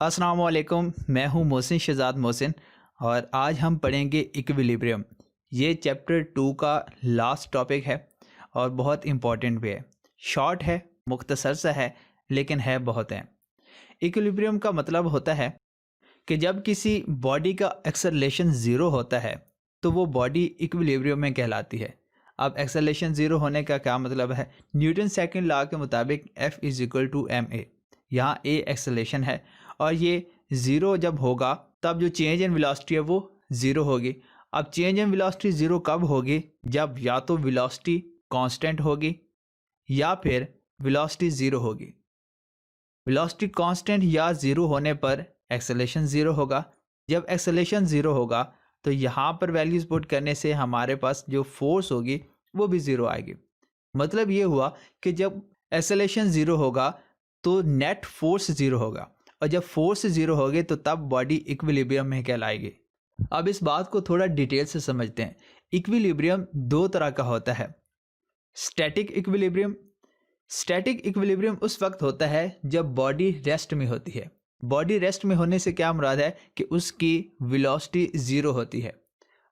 अस्सलाम वालेकुम, मैं हूं मोहसिन शहजाद मोहसिन और आज हम पढ़ेंगे इक्विलिब्रियम। ये चैप्टर 2 का लास्ट टॉपिक है और बहुत इम्पॉर्टेंट भी है। शॉर्ट है, मुख्तसर सा है, लेकिन है बहुत है। इक्विलिब्रियम का मतलब होता है कि जब किसी बॉडी का एक्सेलरेशन ज़ीरो होता है तो वो बॉडी इक्विलिब्रियम में कहलाती है। अब एक्सेलरेशन ज़ीरो होने का क्या मतलब है? न्यूटन सेकंड लॉ के मुताबिक F = ma। यहाँ a एक्सेलरेशन है और ये ज़ीरो जब होगा तब जो चेंज इन वेलोसिटी है वो ज़ीरो होगी। अब चेंज इन वेलोसिटी ज़ीरो कब होगी? जब या तो वेलोसिटी कांस्टेंट होगी या फिर वेलोसिटी ज़ीरो होगी। वेलोसिटी कांस्टेंट या ज़ीरो होने पर एक्सेलरेशन ज़ीरो होगा। जब एक्सेलरेशन ज़ीरो होगा तो यहाँ पर वैल्यूज़ पुट करने से हमारे पास जो फोर्स होगी वो भी ज़ीरो आएगी। मतलब ये हुआ कि जब एक्सेलरेशन ज़ीरो होगा तो नेट फोर्स ज़ीरो होगा और जब फोर्स ज़ीरो होगी तो तब बॉडी इक्विलिब्रियम में कहलाएगी। अब इस बात को थोड़ा डिटेल से समझते हैं। इक्विलिब्रियम दो तरह का होता है। Static equilibrium. स्टैटिक इक्विलिब्रियम उस वक्त होता है जब बॉडी रेस्ट में होती है। बॉडी रेस्ट में होने से क्या मुराद है कि उसकी वेलोसिटी ज़ीरो होती है।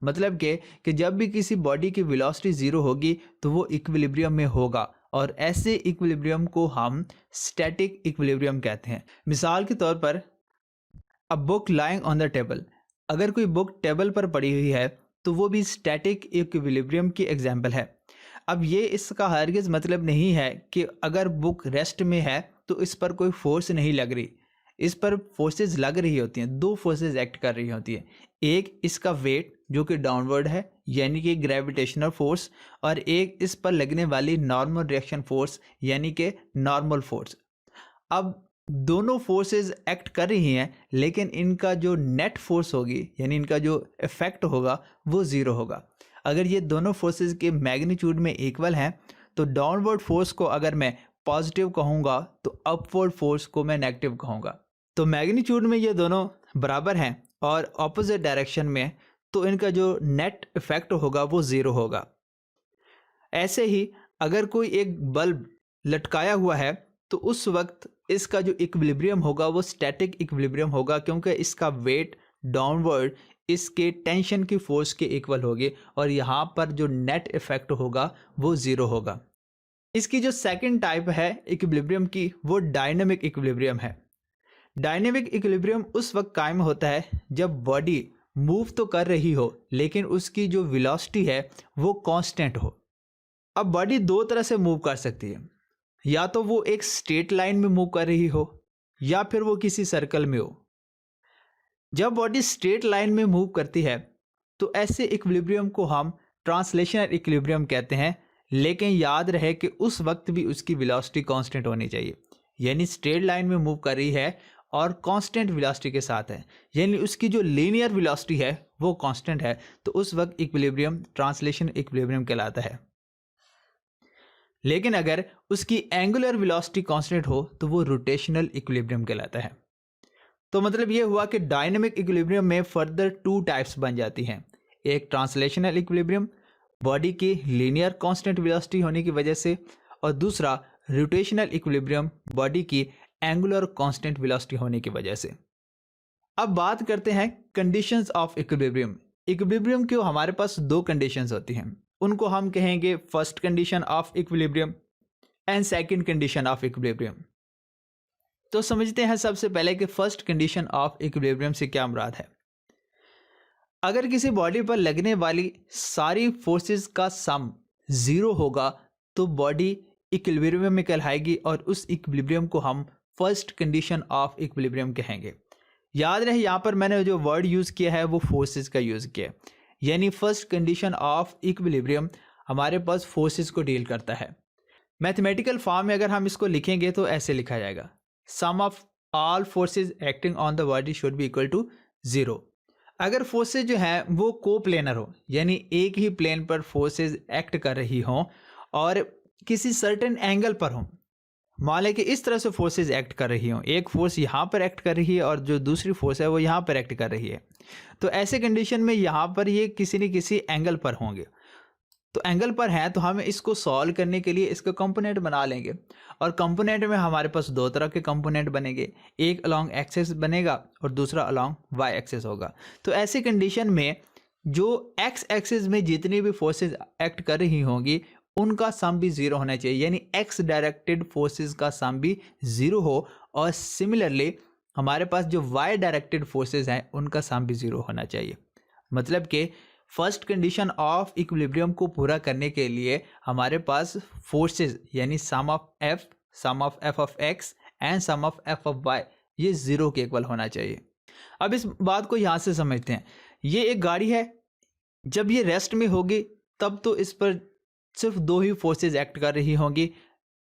मतलब कि जब भी किसी बॉडी की वेलोसिटी ज़ीरो होगी तो वो इक्विलिब्रियम में होगा और ऐसे इक्विलिब्रियम को हम स्टैटिक इक्विलिब्रियम कहते हैं। मिसाल के तौर पर a book lying on the table. अगर कोई बुक टेबल पर पड़ी हुई है तो वो भी स्टैटिक इक्विलिब्रियम की एग्जाम्पल है। अब ये इसका हरगिज़ मतलब नहीं है कि अगर बुक रेस्ट में है तो इस पर कोई फोर्स नहीं लग रही। इस पर फोर्सेस लग रही होती हैं, दो फोर्सेस एक्ट कर रही होती हैं। एक इसका वेट जो कि डाउनवर्ड है यानी कि ग्रेविटेशनल फोर्स, और एक इस पर लगने वाली नॉर्मल रिएक्शन फोर्स यानी कि नॉर्मल फोर्स। अब दोनों फोर्सेस एक्ट कर रही हैं लेकिन इनका जो नेट फोर्स होगी यानी इनका जो इफेक्ट होगा वो ज़ीरो होगा। अगर ये दोनों फोर्सेस के मैग्नीट्यूड में इक्वल हैं तो डाउनवर्ड फोर्स को अगर मैं पॉजिटिव कहूँगा तो अपवर्ड फोर्स को मैं नेगेटिव कहूँगा। तो मैग्नीट्यूड में ये दोनों बराबर हैं और ऑपोजिट डायरेक्शन में, तो इनका जो नेट इफेक्ट होगा वो ज़ीरो होगा। ऐसे ही अगर कोई एक बल्ब लटकाया हुआ है तो उस वक्त इसका जो इक्विलिब्रियम होगा वो स्टैटिक इक्विलिब्रियम होगा, क्योंकि इसका वेट डाउनवर्ड इसके टेंशन की फोर्स के इक्वल होगी और यहाँ पर जो नेट इफेक्ट होगा वो ज़ीरो होगा। इसकी जो सेकंड टाइप है इक्विलिब्रियम की वो डायनेमिक इक्विलिब्रियम है। डायनेमिक इक्विलिब्रियम उस वक्त कायम होता है जब बॉडी मूव तो कर रही हो लेकिन उसकी जो वेलोसिटी है वो कांस्टेंट हो। अब बॉडी दो तरह से मूव कर सकती है, या तो वो एक स्ट्रेट लाइन में मूव कर रही हो या फिर वो किसी सर्कल में हो। जब बॉडी स्ट्रेट लाइन में मूव करती है तो ऐसे इक्विलिब्रियम को हम ट्रांसलेशनल इक्विलिब्रियम कहते हैं, लेकिन याद रहे कि उस वक्त भी उसकी वेलोसिटी कांस्टेंट होनी चाहिए। यानी स्ट्रेट लाइन में मूव कर रही है और कांस्टेंट वेलोसिटी के साथ है, यानी उसकी जो लीनियर वेलोसिटी है वो कांस्टेंट है, तो उस वक्त इक्विलिब्रियम ट्रांसलेशन इक्विलिब्रियम कहलाता है। लेकिन अगर उसकी एंगुलर वेलोसिटी कांस्टेंट हो तो वो रोटेशनल इक्विलिब्रियम कहलाता है। तो मतलब ये हुआ कि डायनेमिक इक्विलिब्रियम में फर्दर टू टाइप्स बन जाती हैं। एक ट्रांसलेशनल इक्विलिब्रियम बॉडी की लीनियर कांस्टेंट वेलोसिटी होने की वजह से, और दूसरा रोटेशनल इक्विलिब्रियम बॉडी की एंगुलर कांस्टेंट वेलोसिटी होने की वजह से। अब बात करते हैं कंडीशंस ऑफ इक्विलिब्रियम। इक्विलिब्रियम की हमारे पास दो कंडीशंस होती हैं, उनको हम कहेंगे first condition of equilibrium and second condition of equilibrium. तो समझते हैं सबसे पहले कि फर्स्ट कंडीशन ऑफ इक्विलिब्रियम से क्या मुराद है। अगर किसी बॉडी पर लगने वाली सारी फोर्सेस का सम ज़ीरो होगा तो बॉडी इक्विलिब्रियम में कहलाएगी और उस इक्विलिब्रियम को हम फर्स्ट कंडीशन ऑफ इक्विलिब्रियम कहेंगे। याद रहे यहाँ पर मैंने जो वर्ड यूज़ किया है वो फोर्सेस का यूज़ किया है, यानी फर्स्ट कंडीशन ऑफ इक्विलिब्रियम हमारे पास फोर्सेस को डील करता है। मैथमेटिकल फॉर्म में अगर हम इसको लिखेंगे तो ऐसे लिखा जाएगा, sum of all forces acting on the body should be equal to zero. अगर फोर्सेस जो हैं वो कोप्लेनर हो, यानी एक ही प्लेन पर फोर्सेस एक्ट कर रही हों और किसी सर्टेन एंगल पर हों, मान लें कि इस तरह से फोर्सेस एक्ट कर रही हों, एक फोर्स यहाँ पर एक्ट कर रही है और जो दूसरी फोर्स है वो यहाँ पर एक्ट कर रही है, तो ऐसे कंडीशन में यहाँ पर ये किसी न किसी एंगल पर होंगे। तो एंगल पर है, तो हम इसको सॉल्व करने के लिए इसका कंपोनेंट बना लेंगे। और कंपोनेंट में हमारे पास दो तरह के कंपोनेंट बनेंगे, एक अलॉन्ग एक्सिस बनेगा और दूसरा अलॉन्ग वाई एक्सिस होगा। तो ऐसी कंडीशन में जो एक्स एक्सिस में जितनी भी फोर्सेस एक्ट कर रही होंगी उनका सम भी जीरो होना चाहिए, यानी एक्स डायरेक्टेड फोर्सेस का सम भी जीरो हो। और सिमिलरली हमारे पास जो वाई डायरेक्टेड फोर्सेस हैं उनका सम भी जीरो होना चाहिए। मतलब कि फर्स्ट कंडीशन ऑफ इक्विलिब्रियम को पूरा करने के लिए हमारे पास फोर्सेस यानी sum of F of X and sum of F of Y ये जीरो के इक्वल होना चाहिए। अब इस बात को यहाँ से समझते हैं। ये एक गाड़ी है, जब ये रेस्ट में होगी तब तो इस पर सिर्फ दो ही फोर्सेस एक्ट कर रही होंगी,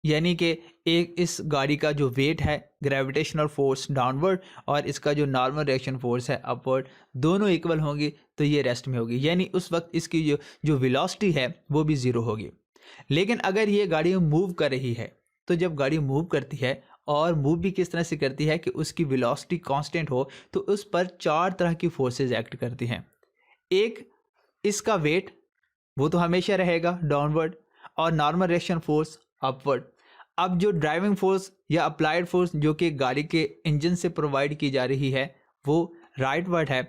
यानी कि एक इस गाड़ी का जो वेट है ग्रेविटेशनल फोर्स डाउनवर्ड और इसका जो नॉर्मल रिएक्शन फोर्स है अपवर्ड, दोनों इक्वल होंगी तो ये रेस्ट में होगी, यानी उस वक्त इसकी जो वेलोसिटी है वो भी ज़ीरो होगी। लेकिन अगर ये गाड़ी मूव कर रही है तो जब गाड़ी मूव करती है और मूव भी किस तरह से करती है कि उसकी वेलोसिटी कांस्टेंट हो, तो उस पर चार तरह की फोर्सेस एक्ट करती हैं। एक इसका वेट, वो तो हमेशा रहेगा डाउनवर्ड, और नॉर्मल रिएक्शन फोर्स अपवर्ड। अब जो ड्राइविंग फोर्स या अप्लाइड फोर्स जो कि गाड़ी के इंजन से प्रोवाइड की जा रही है वो राइटवर्ड है,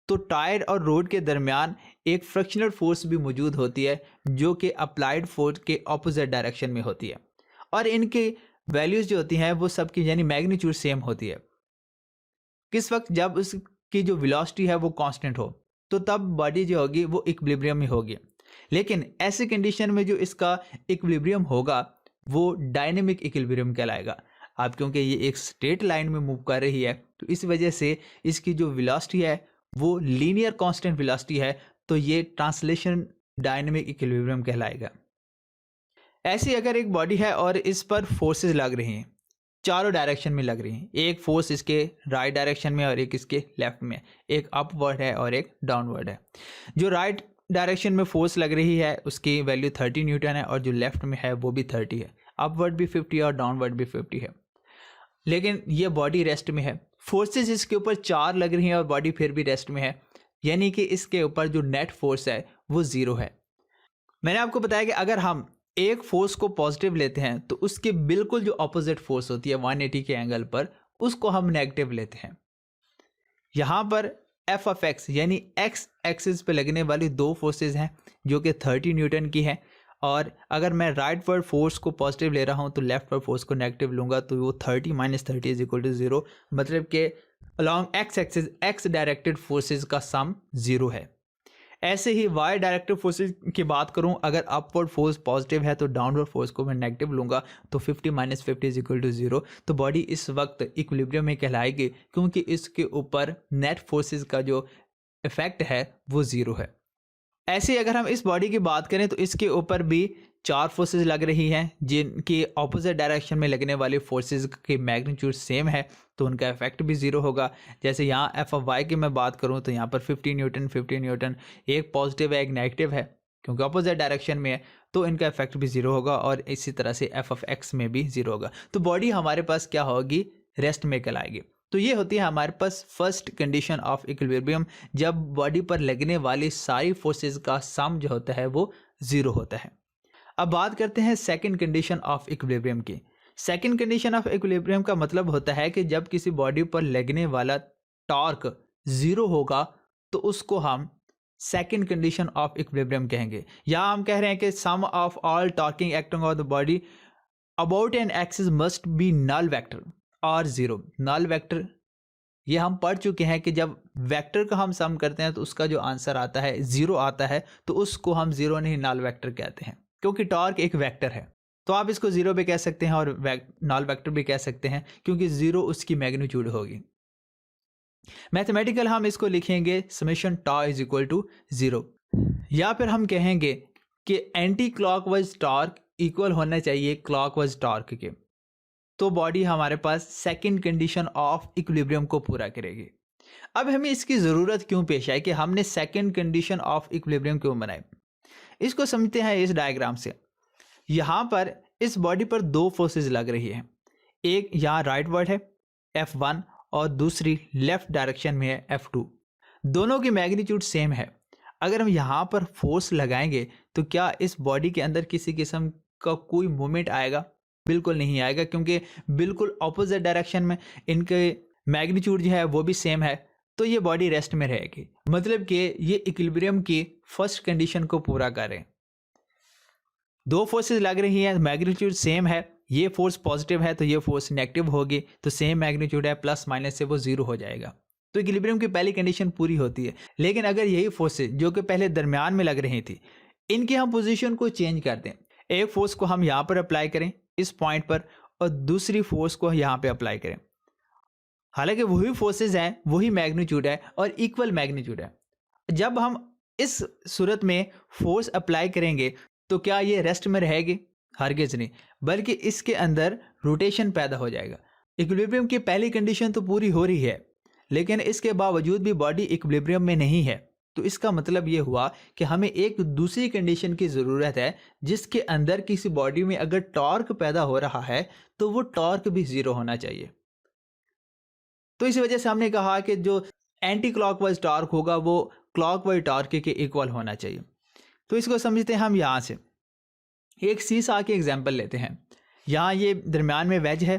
तो टायर और रोड के दरमियान एक फ्रिक्शनल फोर्स भी मौजूद होती है जो कि अप्लाइड फोर्स के ऑपोजिट डायरेक्शन में होती है, और इनकी वैल्यूज जो होती हैं वो सबकी यानी मैग्नीट्यूड सेम होती है। किस वक्त? जब उसकी जो वेलोसिटी है वो कांस्टेंट हो, तो तब बॉडी जो होगी वो इक्विलिब्रियम में होगी। लेकिन ऐसी कंडीशन में जो इसका इक्विलिब्रियम होगा वो डायनेमिक इक्विलिब्रियम कहलाएगा। अब क्योंकि ये एक स्ट्रेट लाइन में मूव कर रही है तो इस वजह से इसकी जो वेलोसिटी है वो लीनियर कांस्टेंट वेलोसिटी है, तो ये ट्रांसलेशन डायनेमिक इक्विलिब्रियम कहलाएगा। ऐसी अगर एक बॉडी है और इस पर फोर्सेस लग रही हैं, चारों डायरेक्शन में लग रही हैं, एक फोर्स इसके राइट डायरेक्शन में और एक इसके लेफ्ट में, एक अपवर्ड है और एक डाउनवर्ड है। जो राइट डायरेक्शन में फोर्स लग रही है उसकी वैल्यू 30 न्यूटन है और जो लेफ्ट में है वो भी 30 है, अपवर्ड भी 50 है और डाउनवर्ड भी 50 है। लेकिन ये बॉडी रेस्ट में है, फोर्सेस इसके ऊपर चार लग रही हैं और बॉडी फिर भी रेस्ट में है, यानी कि इसके ऊपर जो नेट फोर्स है वो ज़ीरो है। मैंने आपको बताया कि अगर हम एक फोर्स को पॉजिटिव लेते हैं तो उसके बिल्कुल जो ऑपोजिट फोर्स होती है 180 के एंगल पर उसको हम नेगेटिव लेते हैं। यहाँ पर एफ ऑफ एक्स यानी एक्स एक्सिस पे लगने वाली दो फोर्सेस हैं जो कि 30 न्यूटन की है, और अगर मैं राइट वर्ड फोर्स को पॉजिटिव ले रहा हूँ तो लेफ्ट वर्ड फोर्स को नेगेटिव लूँगा, तो वो 30 - 30 इज इक्वल टू 0, मतलब कि along x axis x directed forces का सम 0 है। ऐसे ही वाई डायरेक्टेड फोर्सेस की बात करूं, अगर अपवर्ड फोर्स पॉजिटिव है तो डाउनवर्ड फोर्स को मैं नेगेटिव लूंगा, तो 50 - 50 इज इक्वल टू 0, तो बॉडी इस वक्त इक्विलिब्रियम में कहलाएगी क्योंकि इसके ऊपर नेट फोर्सेस का जो इफेक्ट है वो 0 है। ऐसे अगर हम इस बॉडी की बात करें तो इसके ऊपर भी चार फोर्सेस लग रही हैं जिनकी ऑपोजिट डायरेक्शन में लगने वाली फोर्सेस की मैग्नीट्यूड सेम है, तो उनका इफेक्ट भी ज़ीरो होगा। जैसे यहाँ एफ ऑफ वाई की मैं बात करूँ तो यहाँ पर 50 न्यूटन, एक पॉजिटिव है एक नेगेटिव है, क्योंकि ऑपोजिट डायरेक्शन में है तो इनका इफेक्ट भी ज़ीरो होगा, और इसी तरह से एफ ऑफ एक्स में भी ज़ीरो होगा। तो बॉडी हमारे पास क्या होगी? रेस्ट में कहलाएगी। तो ये होती है हमारे पास फर्स्ट कंडीशन ऑफ इक्विलिब्रियम, जब बॉडी पर लगने वाली सारी फोर्सेस का सम जो होता है वो 0 होता है। अब बात करते हैं सेकंड कंडीशन ऑफ इक्विलिब्रियम की। सेकंड कंडीशन ऑफ इक्विलिब्रियम का मतलब होता है कि जब किसी बॉडी पर लगने वाला टॉर्क 0 होगा तो उसको हम सेकंड कंडीशन ऑफ इक्विलिब्रियम कहेंगे। या हम कह रहे हैं कि sum of all torquing acting on the body about an axis must be null vector और 0। नल वेक्टर ये हम पढ़ चुके हैं कि जब वेक्टर का हम सम करते हैं तो उसका जो आंसर आता है 0 आता है, तो उसको हम 0 नहीं नल वेक्टर कहते हैं, क्योंकि टॉर्क एक वेक्टर है। तो आप इसको 0 भी कह सकते हैं और नल वेक्टर भी कह सकते हैं, क्योंकि 0 उसकी मैग्नीट्यूड होगी। मैथमेटिकल हम इसको लिखेंगे summation tau is equal to 0, या फिर हम कहेंगे कि एंटी क्लॉकवाइज टॉर्क इक्वल होना चाहिए क्लॉकवाइज टॉर्क के, तो बॉडी हमारे पास सेकंड कंडीशन ऑफ इक्विलिब्रियम को पूरा करेगी। अब हमें इसकी ज़रूरत क्यों पेश आई कि हमने सेकंड कंडीशन ऑफ इक्विलिब्रियम क्यों बनाई? इसको समझते हैं इस डायग्राम से। यहाँ पर इस बॉडी पर दो फोर्सेस लग रही है, एक यहाँ राइट वर्ड है F1 और दूसरी लेफ्ट डायरेक्शन में है F2। दोनों की मैग्नीट्यूड सेम है। अगर हम यहाँ पर फोर्स लगाएंगे तो क्या इस बॉडी के अंदर किसी किस्म का कोई मूवमेंट आएगा? बिल्कुल नहीं आएगा, क्योंकि बिल्कुल ऑपोजिट डायरेक्शन में इनके मैग्नीट्यूड जो है वो भी सेम है। तो ये बॉडी रेस्ट में रहेगी, मतलब कि ये इक्विलिब्रियम की फर्स्ट कंडीशन को पूरा कर रहे हैं। दो फोर्सेस लग रही हैं, मैग्नीट्यूड सेम है, ये फोर्स पॉजिटिव है तो ये फोर्स नेगेटिव होगी, तो सेम मैग्नीट्यूड है, प्लस माइनस से वो जीरो हो जाएगा। तो इक्विलिब्रियम की पहली कंडीशन पूरी होती है। लेकिन अगर यही फोर्सेस जो कि पहले दरमियान में लग रही थी, इनकी हम पोजीशन को चेंज कर दें, एक फोर्स को हम यहाँ पर अप्लाई करें इस पॉइंट पर और दूसरी फोर्स को यहाँ पे अप्लाई करें, हालांकि वही फोर्सेस हैं, वही मैग्नीट्यूड है और इक्वल मैग्नीट्यूड है। जब हम इस सूरत में फोर्स अप्लाई करेंगे तो क्या ये रेस्ट में रहेगी? हरगिज़ नहीं, बल्कि इसके अंदर रोटेशन पैदा हो जाएगा। इक्विलिब्रियम की पहली कंडीशन तो पूरी हो रही है, लेकिन इसके बावजूद भी बॉडी इक्विलिब्रियम में नहीं है। तो इसका मतलब ये हुआ कि हमें एक दूसरी कंडीशन की ज़रूरत है, जिसके अंदर किसी बॉडी में अगर टॉर्क पैदा हो रहा है तो वो टॉर्क भी ज़ीरो होना चाहिए। तो इस वजह से हमने कहा कि जो एंटी क्लॉकवाइज टॉर्क होगा वो क्लॉकवाइज टॉर्क के इक्वल होना चाहिए। तो इसको समझते हैं हम यहाँ से। एक सीसा के एग्जांपल लेते हैं। यहाँ ये दरम्यान में वेज है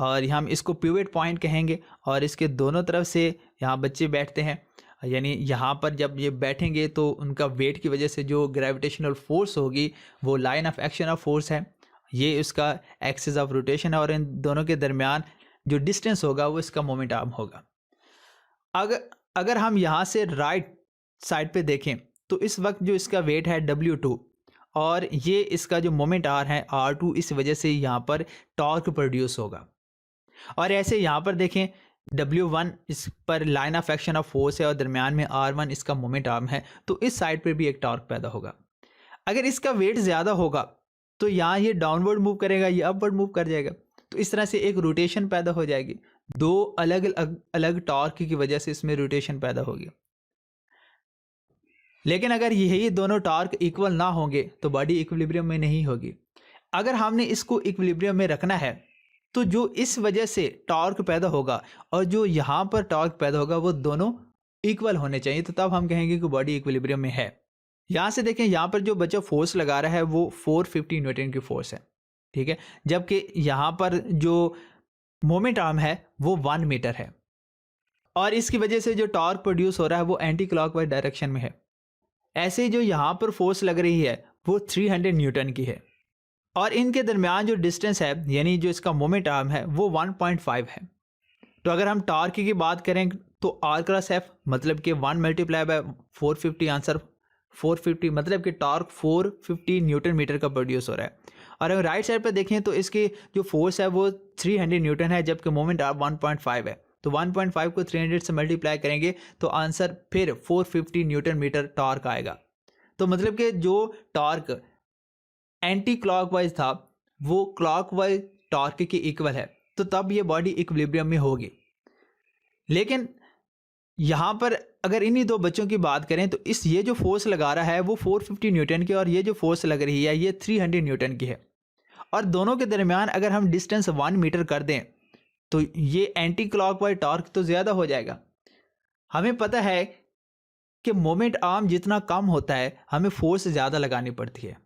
और हम इसको पिवट पॉइंट कहेंगे और इसके दोनों तरफ से यहाँ बच्चे बैठते हैं, यानी यहाँ पर जब ये बैठेंगे तो उनका वेट की वजह से जो ग्रेविटेशनल फोर्स होगी वो line of action of force है, ये उसका एक्सिस ऑफ रोटेशन है और इन दोनों के दरमियान जो डिस्टेंस होगा वो इसका मोमेंट आर्म होगा। अगर हम यहाँ से राइट साइड पे देखें तो इस वक्त जो इसका वेट है W2 और ये इसका जो मोमेंट आर है R2, इस वजह से यहाँ पर टॉर्क प्रोड्यूस होगा। और ऐसे यहाँ पर देखें W1 इस पर line of action of force है और दरमियान में R1 इसका मोमेंट आर्म है, तो इस साइड पर भी एक टॉर्क पैदा होगा। अगर इसका वेट ज़्यादा होगा तो यहाँ ये डाउनवर्ड मूव करेगा, ये अपवर्ड मूव कर जाएगा, तो इस तरह से एक रोटेशन पैदा हो जाएगी। दो अलग अलग टॉर्क की वजह से इसमें रोटेशन पैदा होगी। लेकिन अगर यही दोनों टॉर्क इक्वल ना होंगे तो बॉडी इक्विलिब्रियम में नहीं होगी। अगर हमने इसको इक्विलिब्रियम में रखना है तो जो इस वजह से टॉर्क पैदा होगा और जो यहाँ पर टॉर्क पैदा होगा वो दोनों इक्वल होने चाहिए, तो तब हम कहेंगे कि बॉडी इक्विलिब्रियम में है। यहाँ से देखें, यहाँ पर जो बच्चा फोर्स लगा रहा है वो 450 न्यूटन की फोर्स है, ठीक है, जबकि यहाँ पर जो मोमेंट आर्म है वो 1 मीटर है और इसकी वजह से जो टॉर्क प्रोड्यूस हो रहा है वो एंटी क्लॉकवाइज डायरेक्शन में है। ऐसे जो यहाँ पर फोर्स लग रही है वो 300 न्यूटन की है और इनके दरमियान जो डिस्टेंस है, यानी जो इसका मोमेंट आर्म है वो 1.5 है। तो अगर हम टॉर्क की बात करें तो R क्रॉस F मतलब कि 1 मल्टीप्लाई बाय 450, आंसर 450, मतलब कि टॉर्क 450 न्यूटन मीटर का प्रोड्यूस हो रहा है। और अगर राइट साइड पर देखें तो इसकी जो फोर्स है वो 300 न्यूटन है, जबकि मोमेंट आर्म 1.5 है। तो 1.5 को 300 से मल्टीप्लाई करेंगे तो आंसर फिर 450 न्यूटन मीटर टॉर्क आएगा। तो मतलब कि जो टॉर्क एंटी क्लॉकवाइज था वो क्लॉकवाइज टॉर्क के इक्वल है, तो तब ये बॉडी इक्विलिब्रियम में होगी। लेकिन यहाँ पर अगर इन्हीं दो बच्चों की बात करें तो ये जो फोर्स लगा रहा है वो 450 न्यूटन की और ये जो फोर्स लग रही है ये 300 न्यूटन की है और दोनों के दरमियान अगर हम डिस्टेंस 1 मीटर कर दें तो ये एंटी क्लॉकवाइज टॉर्क तो ज़्यादा हो जाएगा। हमें पता है कि मोमेंट आर्म जितना कम होता है हमें फोर्स ज़्यादा लगानी पड़ती है,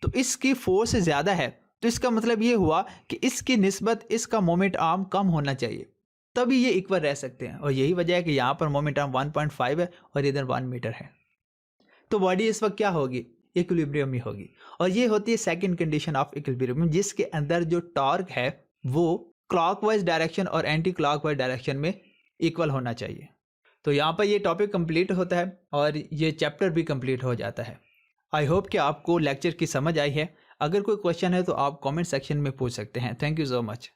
तो इसकी फोर्स ज़्यादा है, तो इसका मतलब ये हुआ कि इसकी निस्बत इसका मोमेंट आर्म कम होना चाहिए, तभी ये इक्वल रह सकते हैं। और यही वजह है कि यहाँ पर मोमेंट आर्म 1.5 है और इधर 1 मीटर है। तो बॉडी इस वक्त क्या होगी? इक्विलिब्रियम में होगी। और ये होती है सेकंड कंडीशन ऑफ इक्विलिब्रियम, जिसके अंदर जो टॉर्क है वो क्लॉकवाइज डायरेक्शन और एंटी क्लॉकवाइज डायरेक्शन में इक्वल होना चाहिए। तो यहाँ पर ये टॉपिक कंप्लीट होता है और ये चैप्टर भी कंप्लीट हो जाता है। आई होप कि आपको लेक्चर की समझ आई है। अगर कोई क्वेश्चन है तो आप कमेंट सेक्शन में पूछ सकते हैं। Thank you so much.